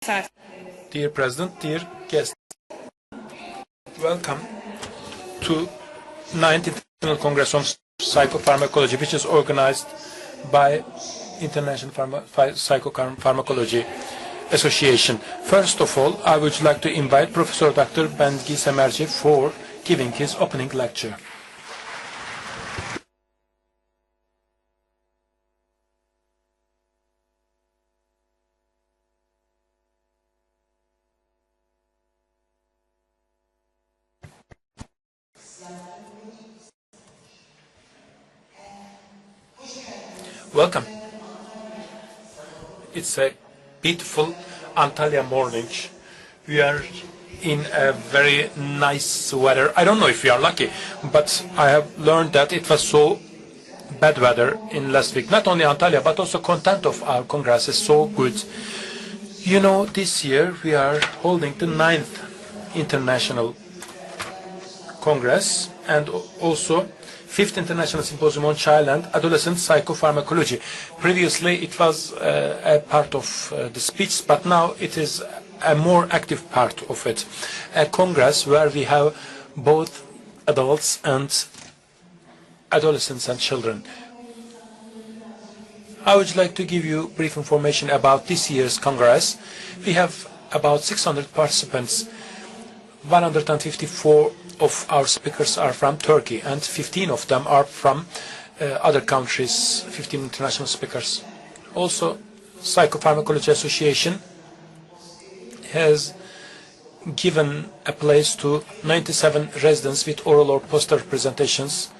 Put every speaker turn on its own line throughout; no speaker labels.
Dear President, dear guests, welcome to 9th International Congress on Psychopharmacology, which is organized by International Psychopharmacology Association. First of all, I would like to invite Professor Dr. Bengi Semerci for giving his opening lecture. Welcome. It's a beautiful Antalya morning. We are in a very nice weather. I don't know if we are lucky, but I have learned that it was so bad weather in last week. Not only Antalya, but also content of our Congress is so good. You know, this year we are holding the 9th International Congress and also 5th International Symposium on Child and Adolescent Psychopharmacology. Previously it was a part of the speech, but now it is a more active part of it. A congress where we have both adults and adolescents and children. I would like to give you brief information about this year's congress. We have about 600 participants. 154 of our speakers are from Turkey and 15 of them are from other countries, 15 international speakers. Also, Psychopharmacology Association has given a place to 97 residents with oral or poster presentations.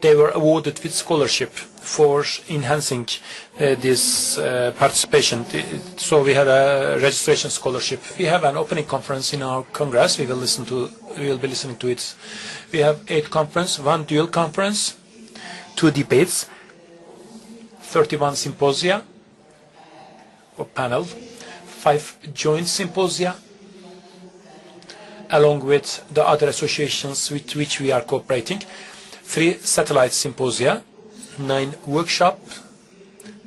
They were awarded with scholarship for enhancing this participation. So we have a registration scholarship. We have an opening conference in our Congress. We will be listening to it. We have 8 conferences, 1 dual conference, 2 debates, 31 symposia or panel, 5 joint symposia, along with the other associations with which we are cooperating. 3 satellite symposia, 9 workshops,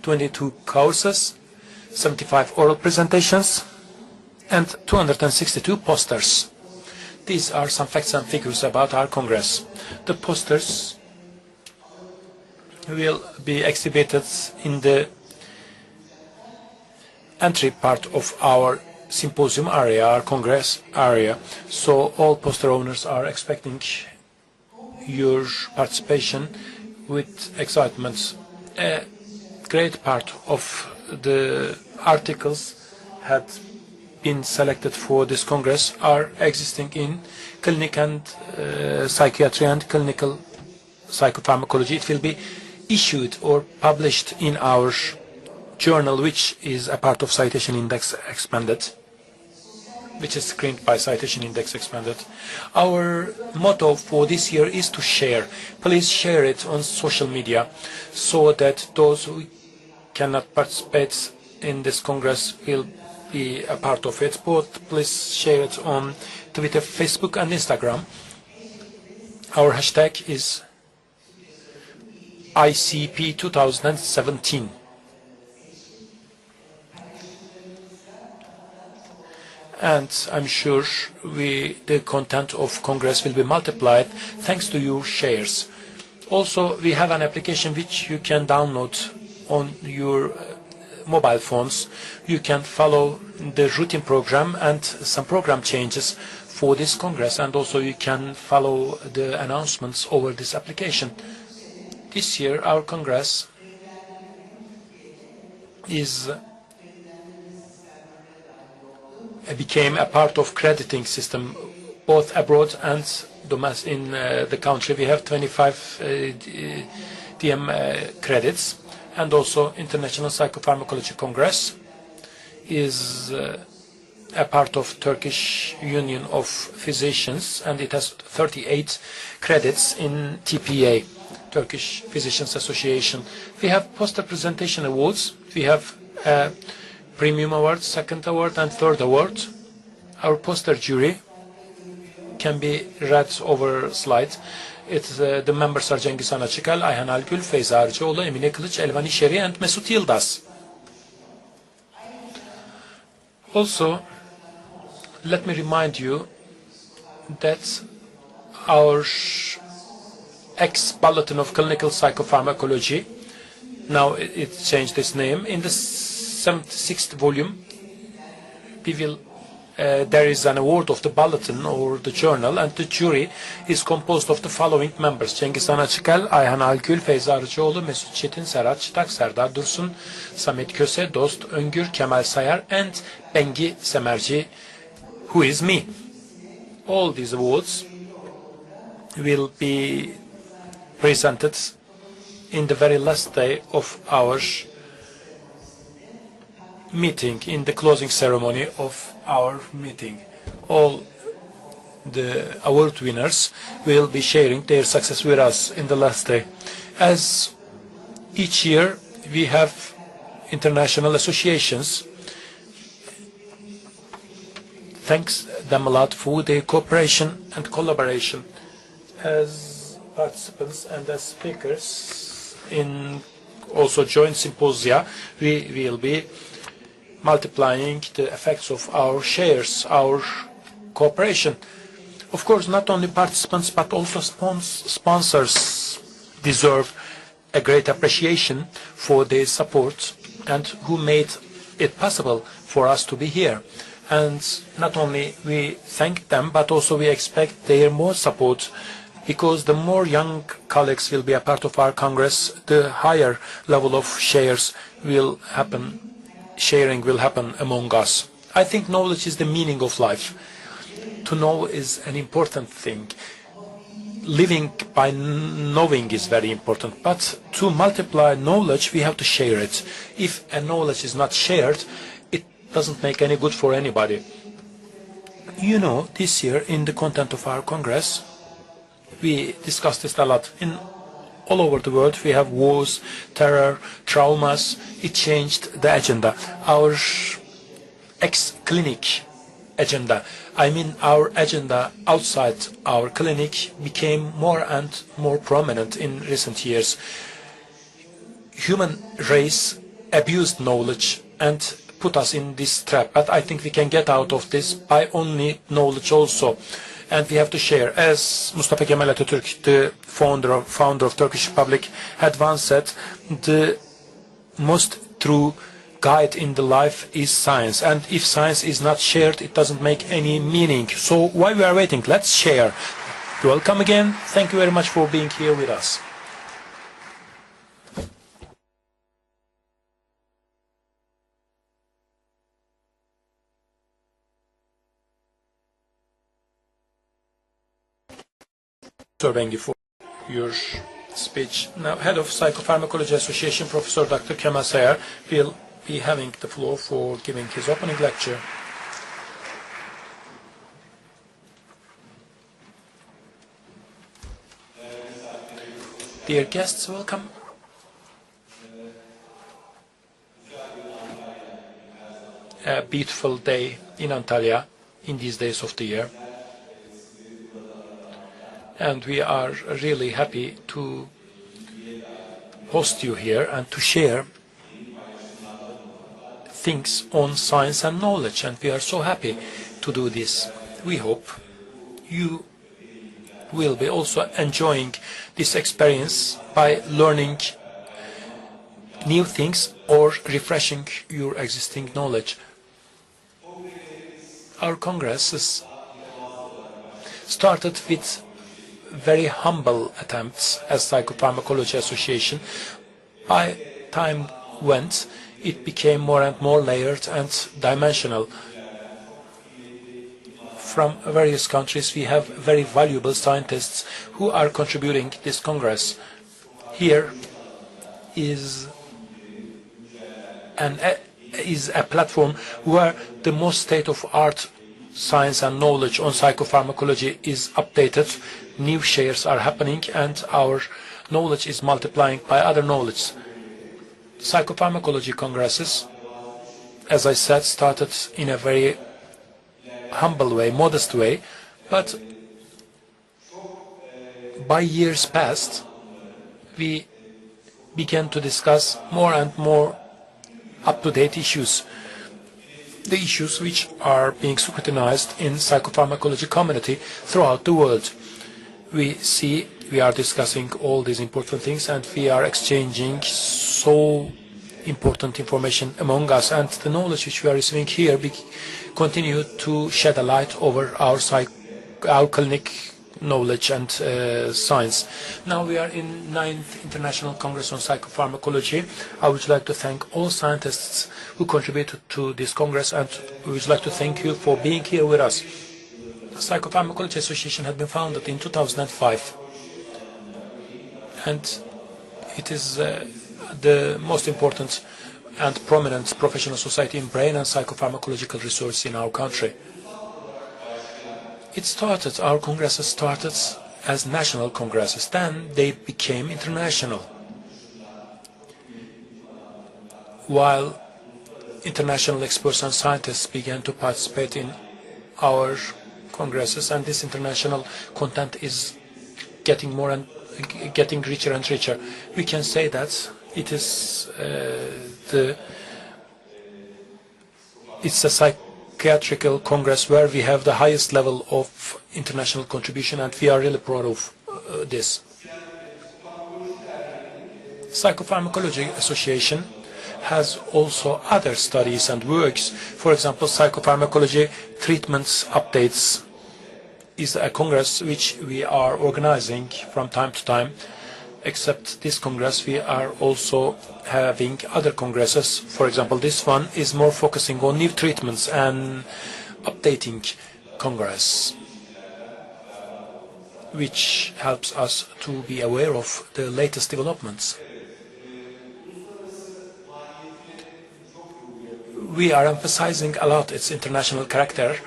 22 courses, 75 oral presentations, and 262 posters. These are some facts and figures about our Congress. The posters will be exhibited in the entry part of our symposium area, our Congress area. So all poster owners are expecting your participation with excitement. A great part of the articles had been selected for this Congress are existing in clinic and psychiatry and clinical psychopharmacology. It will be issued or published in our journal, which is a part of Citation Index Expanded, which is screened by Citation Index Expanded. Our motto for this year is to share. Please share it on social media so that those who cannot participate in this Congress will be a part of it. Both please share it on Twitter, Facebook and Instagram. Our hashtag is ICP 2017. And I'm sure the content of Congress will be multiplied thanks to your shares. Also, we have an application which you can download on your mobile phones. You can follow the routine program and some program changes for this Congress, and also you can follow the announcements over this application. This year, our Congress became a part of crediting system both abroad and in the country. We have 25 DM credits, and also International Psychopharmacology Congress is a part of Turkish Union of Physicians, and it has 38 credits in TPA, Turkish Physicians Association. We have poster presentation awards. We have Premium Award, Second Award and Third Award. Our poster jury can be read over slide. The members are Cengiz Anaçıkal, Ayhan Algül, Feyza Arıcıoğlu, Emine Kılıç, Elvan İşeri and Mesut Yıldız. Also, let me remind you that our ex-bulletin of clinical psychopharmacology, now it changed its name, in the 76th volume, there is an award of the bulletin or the journal, and the jury is composed of the following members: Cengizhan Açıkel, Ayhan Algül, Feyza Arıcıoğlu, Mesut Çetin, Serhat Çıtak, Serdar Dursun, Samet Köse, Dost Öngür, Kemal Sayar, and Bengi Semerci, who is me. All these awards will be presented in the very last day of our meeting, in the closing ceremony of our meeting. All the award winners will be sharing their success with us in the last day. As each year we have international associations. Thanks them a lot for their cooperation and collaboration. As participants and as speakers in also joint symposia, we will be multiplying the effects of our shares, our cooperation. Of course, not only participants but also sponsors deserve a great appreciation for their support and who made it possible for us to be here. And not only we thank them, but also we expect their more support, because the more young colleagues will be a part of our Congress, the higher level of sharing will happen among us. I think knowledge is the meaning of life. To know is an important thing. Living by knowing is very important, but to multiply knowledge, we have to share it. If a knowledge is not shared, it doesn't make any good for anybody. You know, this year in the content of our Congress, we discussed this a lot. All over the world, we have wars, terror, traumas. It changed the agenda. Our ex-clinic agenda, I mean our agenda outside our clinic, became more and more prominent in recent years. Human race abused knowledge and put us in this trap, but I think we can get out of this by only knowledge also. And we have to share. As Mustafa Kemal Atatürk, the founder of Turkish Republic, had once said, the most true guide in the life is science. And if science is not shared, it doesn't make any meaning. So why we are waiting? Let's share. Welcome again. Thank you very much for being here with us. Thank you for your speech. Now, Head of Psychopharmacology Association, Professor Dr. Kemal Sayar, will be having the floor for giving his opening lecture. Dear guests, welcome. A beautiful day in Antalya in these days of the year. And we are really happy to host you here and to share things on science and knowledge. And we are so happy to do this. We hope you will be also enjoying this experience by learning new things or refreshing your existing knowledge. Our congresses started with very humble attempts as Psychopharmacology Association. By time went, it became more and more layered and dimensional. From various countries, we have very valuable scientists who are contributing to this Congress. Here is a platform where the most state-of-art science and knowledge on psychopharmacology is updated. New shares are happening and our knowledge is multiplying by other knowledge. Psychopharmacology congresses, as I said, started in a very humble way, modest way, but by years past, we began to discuss more and more up-to-date issues. the issues which are being scrutinized in psychopharmacology community throughout the world. We are discussing all these important things, and we are exchanging so important information among us, and the knowledge which we are receiving here continue to shed a light over our clinic knowledge and science. Now we are in 9th International Congress on Psychopharmacology. I would like to thank all scientists who contributed to this Congress, and we would like to thank you for being here with us. The Psychopharmacology Association had been founded in 2005, and it is the most important and prominent professional society in brain and psychopharmacological research in our country. Our congresses started as national congresses, then they became international. While international experts and scientists began to participate in our congresses, and this international content is getting richer and richer. We can say that it's a psychiatrical congress where we have the highest level of international contribution, and we are really proud of this. Psychopharmacology Association has also other studies and works. For example, Psychopharmacology Treatments Updates is a congress which we are organizing from time to time. Except this congress, we are also having other congresses. For example, this one is more focusing on new treatments and updating congress, which helps us to be aware of the latest developments. We are emphasizing a lot its international character.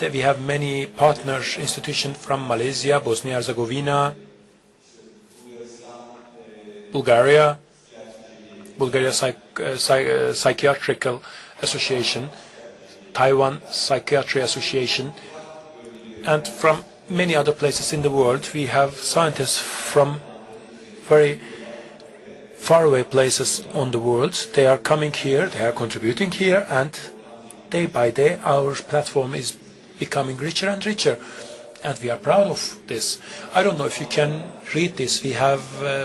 We have many partner institutions from Malaysia, Bosnia-Herzegovina, Bulgaria Psychiatrical Association, Taiwan Psychiatry Association, and from many other places in the world. We have scientists from very faraway places on the world. They are coming here, they are contributing here, and day by day our platform is becoming richer and richer. And we are proud of this. I don't know if you can read this. We have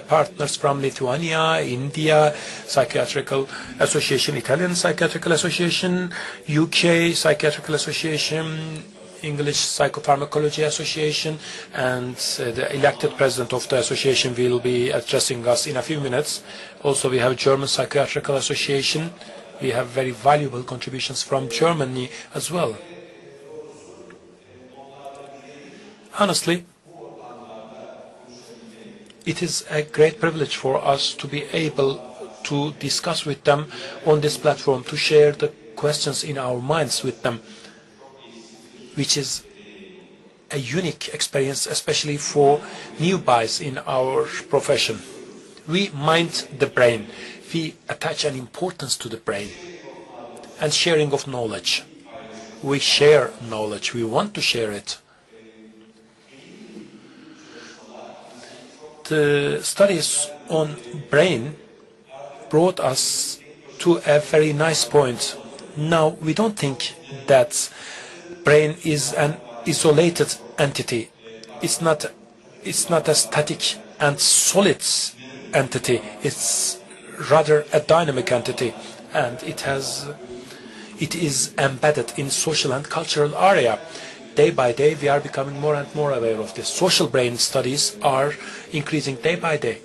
partners from Lithuania, India, Psychiatrical Association, Italian Psychiatrical Association, UK Psychiatrical Association, English Psychopharmacology Association, and the elected president of the association will be addressing us in a few minutes. Also, we have German Psychiatrical Association. We have very valuable contributions from Germany as well. Honestly, it is a great privilege for us to be able to discuss with them on this platform, to share the questions in our minds with them, which is a unique experience, especially for newbies in our profession. We mind the brain. We attach an importance to the brain and sharing of knowledge. We share knowledge. We want to share it. The studies on brain brought us to a very nice point. Now, we don't think that brain is an isolated entity. It's not a static and solid entity. It's rather a dynamic entity, and it is embedded in social and cultural area. Day by day, we are becoming more and more aware of this. Social brain studies are increasing day by day.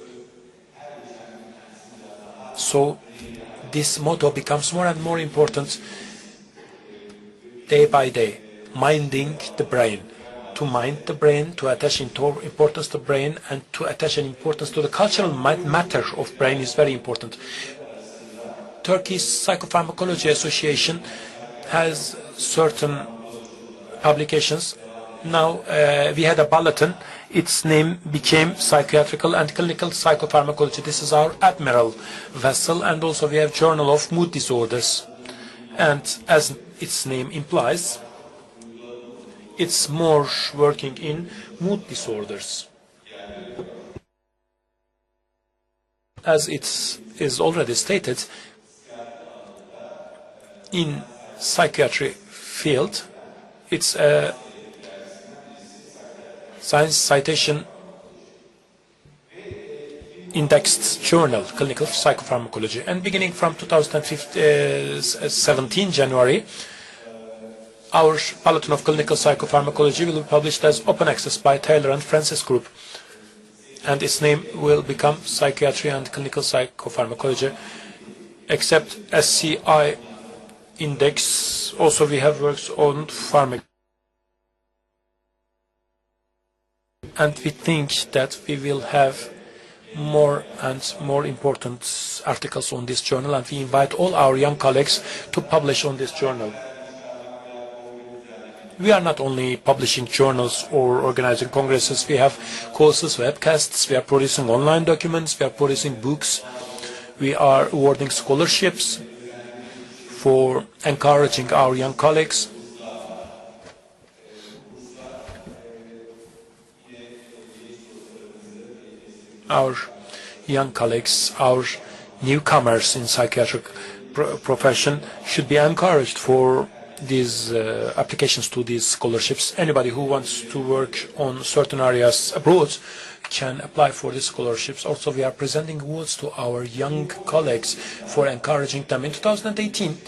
So this motto becomes more and more important day by day. Minding the brain. To mind the brain, to attach importance to the brain, and to attach an importance to the cultural matter of brain is very important. Turkey's Psychopharmacology Association has certain publications. Now we had a bulletin. Its name became Psychiatrical and Clinical Psychopharmacology. This is our admiral vessel, and also we have Journal of Mood Disorders. And as its name implies, it's more working in mood disorders. As it is already stated, in psychiatry field. It's a science citation indexed journal, Clinical Psychopharmacology. And beginning from 2017 January, our Bulletin of Clinical Psychopharmacology will be published as open access by Taylor and Francis Group. And its name will become Psychiatry and Clinical Psychopharmacology, except SCI index. Also we have works on pharmacology. And we think that we will have more and more important articles on this journal, and we invite all our young colleagues to publish on this journal. We are not only publishing journals or organizing congresses, we have courses, webcasts, we are producing online documents, we are producing books, we are awarding scholarships for encouraging our young colleagues. Our young colleagues, our newcomers in psychiatric profession should be encouraged for these applications to these scholarships. Anybody who wants to work on certain areas abroad can apply for these scholarships. Also, we are presenting awards to our young colleagues for encouraging them. In 2018,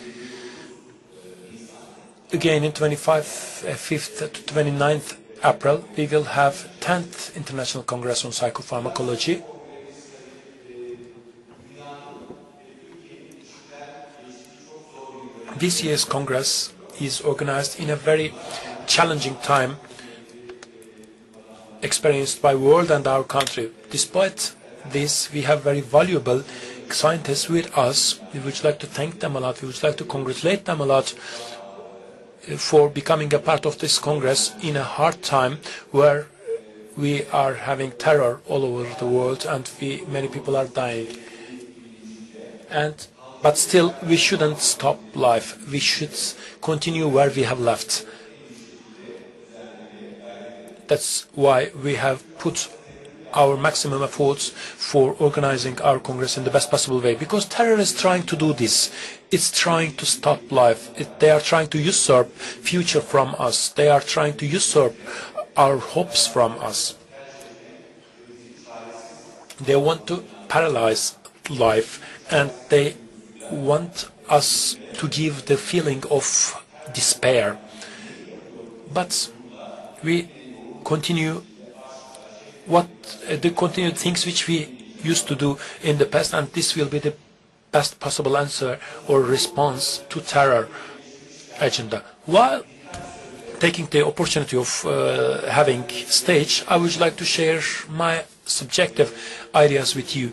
again in 5th to 29th April, we will have 10th International Congress on Psychopharmacology. This year's Congress is organized in a very challenging time experienced by the world and our country. Despite this, we have very valuable scientists with us. We would like to thank them a lot. We would like to congratulate them a lot for becoming a part of this Congress in a hard time where we are having terror all over the world and many people are dying. But still, we shouldn't stop life. We should continue where we have left. That's why we have put our maximum efforts for organizing our Congress in the best possible way. Because terror is trying to do this. It's trying to stop life. They are trying to usurp future from us. They are trying to usurp our hopes from us. They want to paralyze life, and they want us to give the feeling of despair. But we continue the continued things which we used to do in the past, and this will be the best possible answer or response to terror agenda. While taking the opportunity of having stage, I would like to share my subjective ideas with you.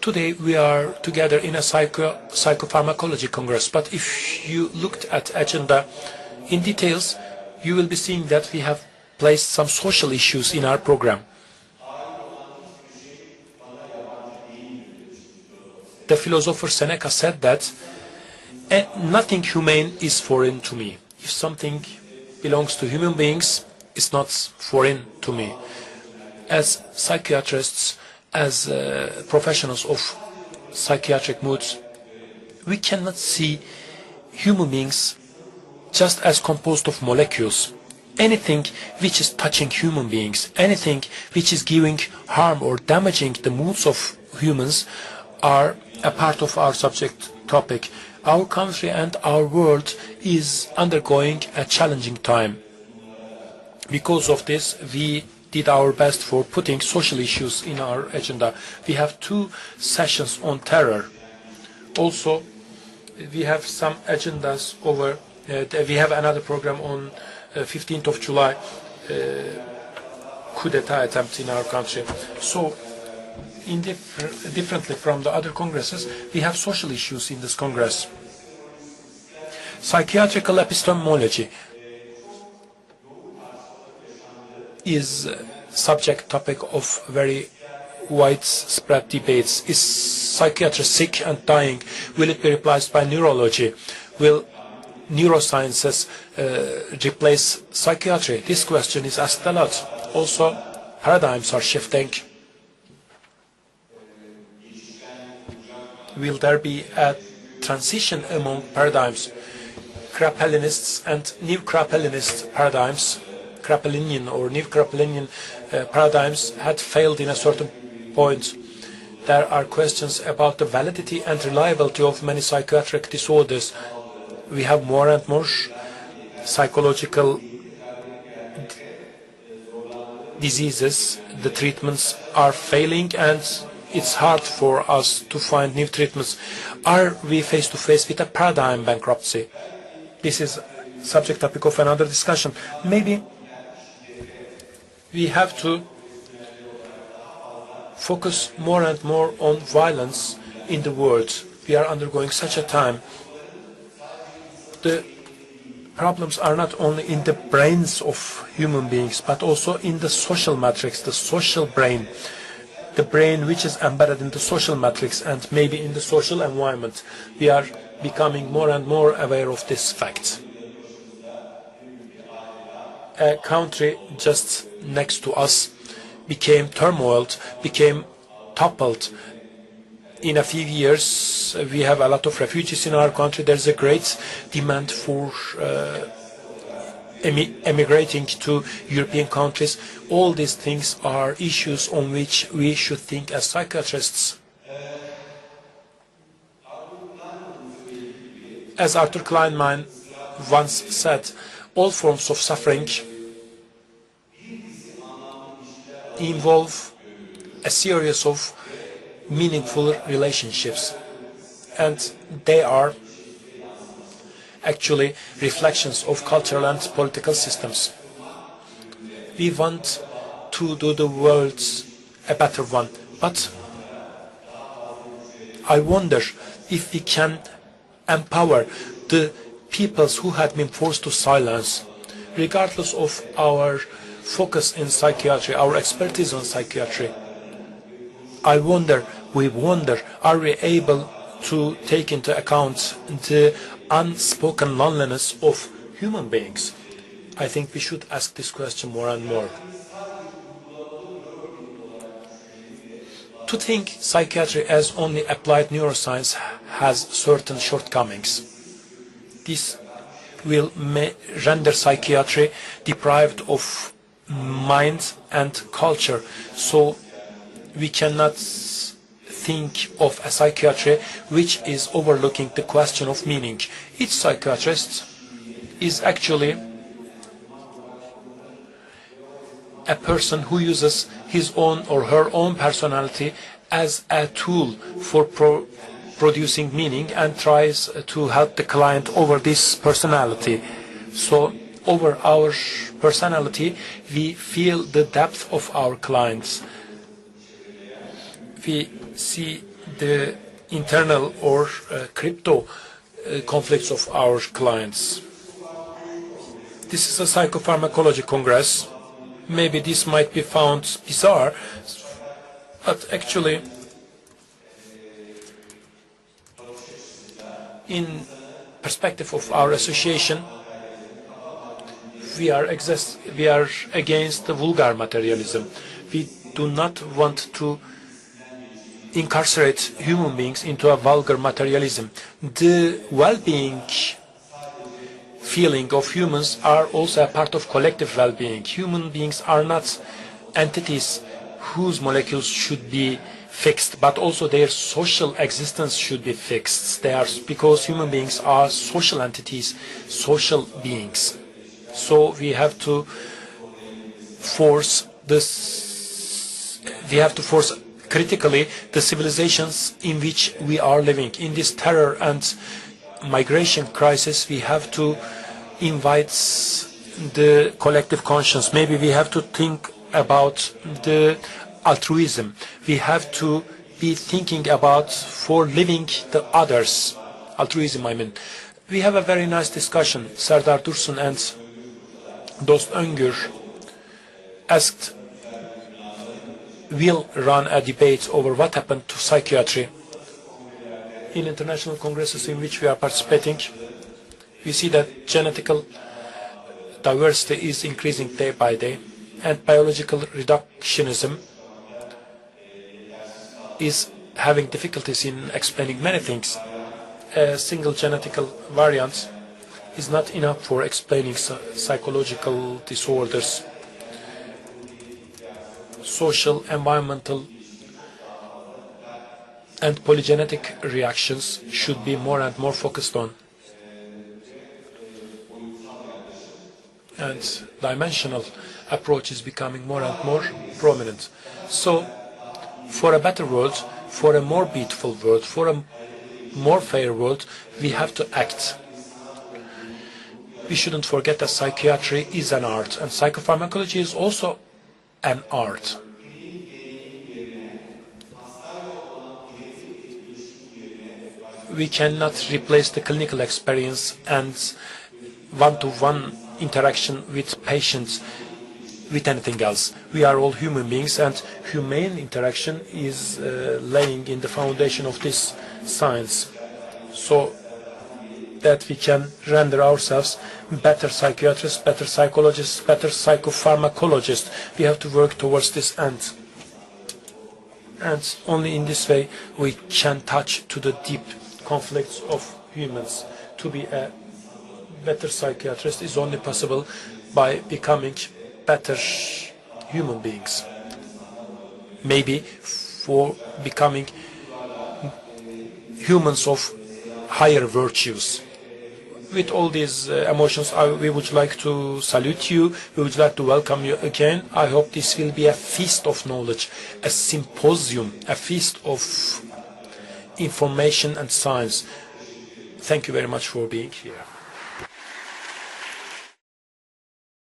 Today we are together in a psychopharmacology congress, but if you looked at agenda in details, you will be seeing that we have placed some social issues in our program. The philosopher Seneca said that nothing humane is foreign to me. If something belongs to human beings, it's not foreign to me. As psychiatrists, as professionals of psychiatric moods, we cannot see human beings just as composed of molecules. Anything which is touching human beings, anything which is giving harm or damaging the moods of humans are a part of our subject topic. Our country and our world is undergoing a challenging time. Because of this, we did our best for putting social issues in our agenda. We have 2 sessions on terror. Also, we have some agendas over. We have another program on 15th of July, coup d'etat attempt in our country. So, differently from the other congresses, we have social issues in this congress. Psychiatrical epistemology is subject topic of very widespread debates. Is psychiatry sick and dying? Will it be replaced by neurology? Will neurosciences replace psychiatry? This question is asked a lot. Also, paradigms are shifting. Will there be a transition among paradigms? Krapelinists and new Krapelinist paradigms, Krapelinian or new Krapelinian paradigms had failed in a certain point. There are questions about the validity and reliability of many psychiatric disorders. We have more and more psychological diseases. The treatments are failing and it's hard for us to find new treatments. Are we face to face with a paradigm bankruptcy? This is subject topic of another discussion. Maybe we have to focus more and more on violence in the world. We are undergoing such a time. The problems are not only in the brains of human beings, but also in the social matrix, the social brain, the brain which is embedded in the social matrix and maybe in the social environment. We are becoming more and more aware of this fact. A country just next to us became turmoiled, became toppled. In a few years, we have a lot of refugees in our country. There's a great demand for emigrating to European countries. All these things are issues on which we should think as psychiatrists. As Arthur Kleinman once said, all forms of suffering involve a series of meaningful relationships, and they are actually reflections of cultural and political systems. We want to do the world a better one, but I wonder if we can empower the peoples who had been forced to silence, regardless of our focus in psychiatry, our expertise on psychiatry. We wonder, are we able to take into account the unspoken loneliness of human beings? I think we should ask this question more and more. To think psychiatry as only applied neuroscience has certain shortcomings. This will render psychiatry deprived of mind and culture, so we cannot think of a psychiatry which is overlooking the question of meaning. Each psychiatrist is actually a person who uses his own or her own personality as a tool for producing meaning and tries to help the client over this personality. So over our personality, we feel the depth of our clients. We see the internal or crypto conflicts of our clients. This is a psychopharmacology congress. Maybe this might be found bizarre, but actually in perspective of our association, we are against the vulgar materialism. We do not want to incarcerate human beings into a vulgar materialism. The well-being feeling of humans are also a part of collective well-being. Human beings are not entities whose molecules should be fixed, but also their social existence should be fixed. Because human beings are social entities, social beings. So we have to force critically the civilizations in which we are living. In this terror and migration crisis, we have to invite the collective conscience. Maybe we have to think about the altruism. We have to be thinking about for living the others. Altruism, I mean. We have a very nice discussion. Serdar Dursun and Dost Öngür will run a debate over what happened to psychiatry. In international congresses in which we are participating, we see that genetical diversity is increasing day by day, and biological reductionism is having difficulties in explaining many things. A single genetical variant is not enough for explaining psychological disorders. Social, environmental, and polygenetic reactions should be more and more focused on. And dimensional approach is becoming more and more prominent. So, for a better world, for a more beautiful world, for a more fair world, we have to act. We shouldn't forget that psychiatry is an art, and psychopharmacology is also an art. We cannot replace the clinical experience and one-to-one interaction with patients with anything else. We are all human beings, and humane interaction is laying in the foundation of this science, so that we can render ourselves better psychiatrists, better psychologists, better psychopharmacologists. We have to work towards this end. And only in this way we can touch to the deep conflicts of humans. To be a better psychiatrist is only possible by becoming better human beings. Maybe for becoming humans of higher virtues. With all these emotions, we would like to salute you. We would like to welcome you again. I hope this will be a feast of knowledge, a symposium, a feast of information and science. Thank you very much for being here.